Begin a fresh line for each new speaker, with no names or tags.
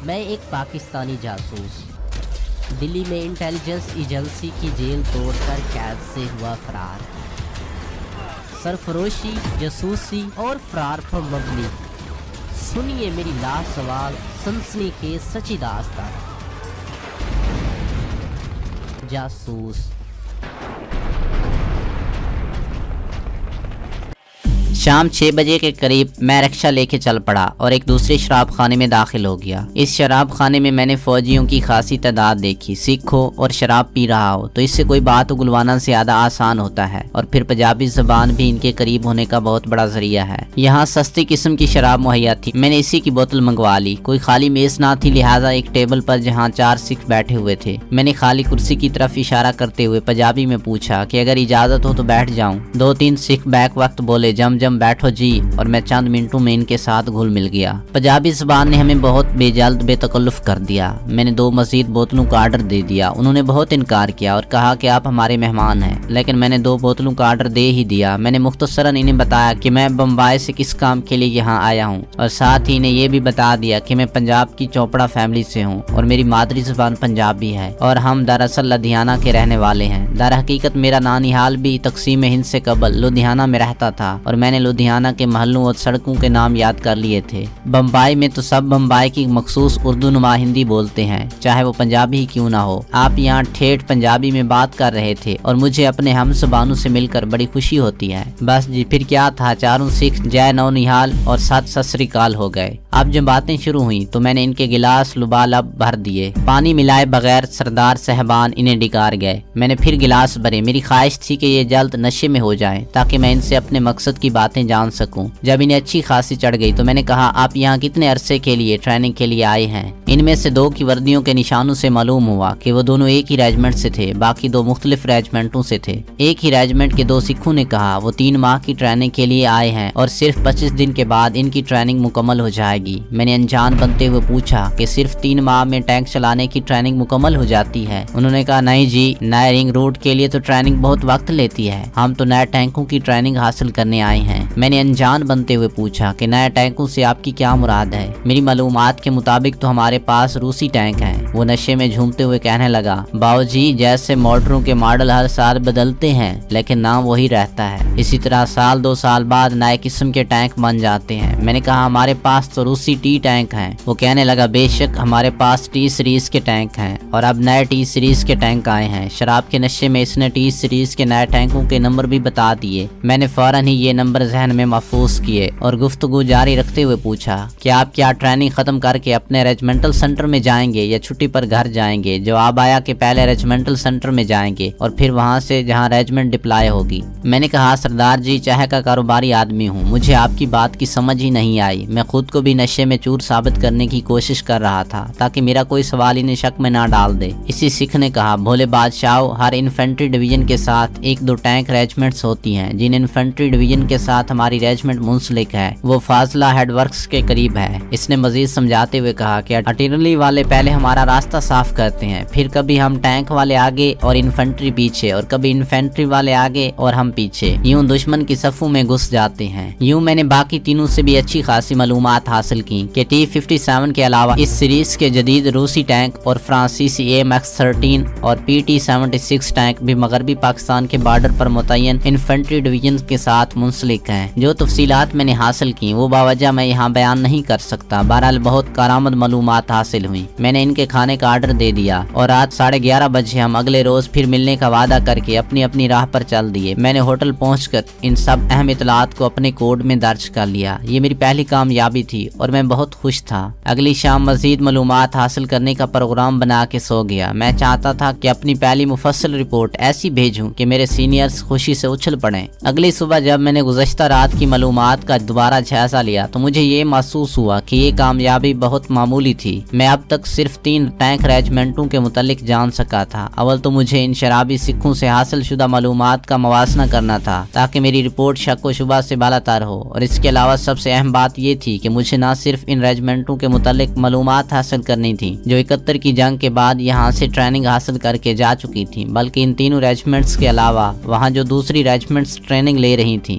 میں ایک پاکستانی جاسوس دلی میں انٹیلیجنس ایجنسی کی جیل توڑ کر قید سے ہوا فرار۔ سرفروشی، جاسوسی اور فرار پر مبنی سنیے میری لاسوال سنسنی خیز سچی داستان۔ جاسوس۔
شام 6 بجے کے قریب میں رکشہ لے کے چل پڑا اور ایک دوسرے شراب خانے میں داخل ہو گیا۔ اس شراب خانے میں میں نے فوجیوں کی خاصی تعداد دیکھی۔ سکھ ہو اور شراب پی رہا ہو تو اس سے کوئی بات اگلوانا زیادہ آسان ہوتا ہے، اور پھر پنجابی زبان بھی ان کے قریب ہونے کا بہت بڑا ذریعہ ہے۔ یہاں سستی قسم کی شراب مہیا تھی، میں نے اسی کی بوتل منگوا لی۔ کوئی خالی میز نہ تھی، لہٰذا ایک ٹیبل پر جہاں 4 سکھ بیٹھے ہوئے تھے، میں نے خالی کرسی کی طرف اشارہ کرتے ہوئے پنجابی میں پوچھا کہ اگر اجازت ہو تو بیٹھ جاؤں۔ 2-3 سکھ بیک وقت بولے جم بیٹھو جی، اور میں چند منٹوں میں ان کے ساتھ گھل مل گیا۔ پنجابی زبان نے ہمیں بہت بے جلد بے تکلف کر دیا۔ میں نے 2 مزید بوتلوں کا آرڈر دے دیا۔ انہوں نے بہت انکار کیا اور کہا کہ آپ ہمارے مہمان ہیں، لیکن میں نے 2 بوتلوں کا آرڈر دے ہی دیا۔ میں نے مختصراً انہیں بتایا کہ میں بمبئی سے کس کام کے لیے یہاں آیا ہوں، اور ساتھ ہی انہیں یہ بھی بتا دیا کہ میں پنجاب کی چوپڑا فیملی سے ہوں اور میری مادری زبان پنجابی ہے، اور ہم دراصل لدھیانہ کے رہنے والے ہیں۔ در حقیقت میرا نانیحال بھی تقسیم ہند سے قبل لدھیانہ میں رہتا تھا، اور میں نے لدھیانہ کے محلوں اور سڑکوں کے نام یاد کر لیے تھے۔ بمبئی میں تو سب بمبئی کی مخصوص اردو نما ہندی بولتے ہیں، چاہے وہ پنجابی ہی کیوں نہ ہو۔ آپ یہاں ٹھیٹھ پنجابی میں بات کر رہے تھے اور مجھے اپنے ہم زبانوں سے مل کر بڑی خوشی ہوتی ہے۔ بس جی، پھر کیا تھا، 4 سکھ جے نونیحال اور 7 ست سری اکال ہو گئے۔ اب جب باتیں شروع ہوئیں تو میں نے ان کے گلاس لبالب بھر دیے۔ پانی ملائے بغیر سردار صاحبان انہیں ڈکار گئے۔ میں نے پھر گلاس بھرے۔ میری خواہش تھی کہ یہ جلد نشے میں ہو جائیں تاکہ میں ان سے اپنے مقصد کی باتیں جان سکوں۔ جب انہیں اچھی خاصی چڑھ گئی تو میں نے کہا، آپ یہاں کتنے عرصے کے لیے ٹریننگ کے لیے آئے ہیں؟ ان میں سے 2 کی وردیوں کے نشانوں سے معلوم ہوا کہ وہ دونوں ایک ہی ریجمنٹ سے تھے، باقی 2 مختلف ریجمنٹوں سے تھے۔ ایک ہی ریجمنٹ کے 2 سکھوں نے کہا وہ 3 ماہ کی ٹریننگ کے لیے آئے ہیں اور صرف 25 دن کے بعد ان کی ٹریننگ مکمل ہو جائے گی۔ میں نے انجان بنتے ہوئے پوچھا کہ صرف 3 ماہ میں ٹینک چلانے کی ٹریننگ مکمل ہو جاتی ہے؟ انہوں نے کہا نہیں جی، نئے رنگ روٹ کے لیے تو ٹریننگ بہت وقت لیتی ہے، ہم تو نئے ٹینکوں کی ٹریننگ حاصل کرنے آئے ہیں۔ میں نے انجان بنتے ہوئے پوچھا کہ نئے ٹینکوں سے آپ کی کیا مراد ہے؟ میری معلومات کے مطابق تو ہمارے پاس روسی ٹینک ہیں۔ وہ نشے میں جھومتے ہوئے کہنے لگا، باؤ جی، جیسے موٹروں کے ماڈل ہر سال بدلتے ہیں لیکن نام وہی رہتا ہے، اسی طرح سال 2 سال بعد نئے قسم کے ٹینک بن جاتے ہیں۔ میں نے کہا ہمارے پاس تو روسی ٹی ٹینک ہیں۔ وہ کہنے لگا بے شک ہمارے پاس ٹی سیریز کے ٹینک ہیں، اور اب نئے ٹی سیریز کے ٹینک آئے ہیں۔ شراب کے نشے میں اس نے ٹی سیریز کے نئے ٹینکوں کے نمبر بھی بتا دیے۔ میں نے فوراً ہی یہ نمبر ذہن میں محفوظ کیے اور گفتگو جاری رکھتے ہوئے پوچھا کہ آپ کیا ٹریننگ ختم کر کے اپنے ریجمنٹل سینٹر میں جائیں گے یا چھٹی پر گھر جائیں گے؟ جواب آیا کہ پہلے ریجمنٹل سینٹر میں جائیں گے اور پھر وہاں سے جہاں ریجمنٹ ڈپلائے ہوگی۔ میں نے کہا سردار جی، چاہے کا کاروباری آدمی ہوں، مجھے آپ کی بات کی سمجھ ہی نہیں آئی۔ میں خود کو بھی نشے میں چور ثابت کرنے کی کوشش کر رہا تھا تاکہ میرا کوئی سوال انہیں شک میں نہ ڈال دے۔ اسی سکھ نے کہا، بھولے بادشاہو، ہر انفینٹری ڈویژن کے ساتھ 1-2 ٹینک ریجمنٹس ہوتی ہیں۔ جن انفینٹری ڈویژن کے ساتھ ہماری ریجمنٹ منسلک ہے وہ فاضلہ ہیڈ ورکس کے قریب ہے۔ اس نے مزید سمجھاتے ہوئے کہا کہ آرٹلری والے پہلے ہمارا راستہ صاف کرتے ہیں، پھر کبھی ہم ٹینک والے آگے اور انفینٹری پیچھے، اور کبھی انفینٹری والے آگے اور ہم پیچھے، یوں دشمن کی صفوں میں گھس جاتے ہیں۔ یوں میں نے باقی تینوں سے بھی اچھی خاصی معلومات حاصل کی کہ T-57 کے علاوہ اس سیریز کے جدید روسی ٹینک اور فرانسیسی AMX-13 اور PT-76 ٹینک بھی مغربی پاکستان کے بارڈر پر متعین انفینٹری ڈویژن کے ساتھ منسلک ہیں۔ جو تفصیلات میں نے حاصل کی وہ باوجہ میں یہاں بیان نہیں کر سکتا۔ بہرحال بہت کارآمد معلومات حاصل ہوئی۔ میں نے ان کے کھانے کا آرڈر دے دیا اور رات 11:30 بجے ہم اگلے روز پھر ملنے کا وعدہ کر کے اپنی اپنی راہ پر چل دیے۔ میں نے ہوٹل پہنچ کر ان سب اہم اطلاعات کو اپنے کوڈ میں درج کر لیا۔ یہ میری پہلی کامیابی تھی اور میں بہت خوش تھا۔ اگلی شام مزید معلومات حاصل کرنے کا پروگرام بنا کے سو گیا۔ میں چاہتا تھا کہ اپنی پہلی مفصل رپورٹ ایسی بھیجوں کہ میرے سینئرز خوشی سے اچھل پڑیں۔ اگلی صبح جب میں نے گزشتہ رات کی معلومات کا دوبارہ جائزہ لیا تو مجھے یہ محسوس ہوا کہ یہ کامیابی بہت معمولی تھی۔ میں اب تک صرف 3 ٹینک ریجمنٹوں کے متعلق جان سکا تھا۔ اول تو مجھے ان شرابی سکھوں سے حاصل شدہ معلومات کا موازنہ کرنا تھا تاکہ میری رپورٹ شک و شبہ سے بالاتر ہو، اور اس کے علاوہ سب سے اہم بات یہ تھی کہ مجھے نہ صرف ان ریجمنٹوں کے متعلق معلومات حاصل کرنی تھی جو 71 کی جنگ کے بعد یہاں سے ٹریننگ حاصل کر کے جا چکی تھی، بلکہ ان تینوں ریجمنٹس کے علاوہ وہاں جو دوسری ریجمنٹس ٹریننگ لے رہی تھیں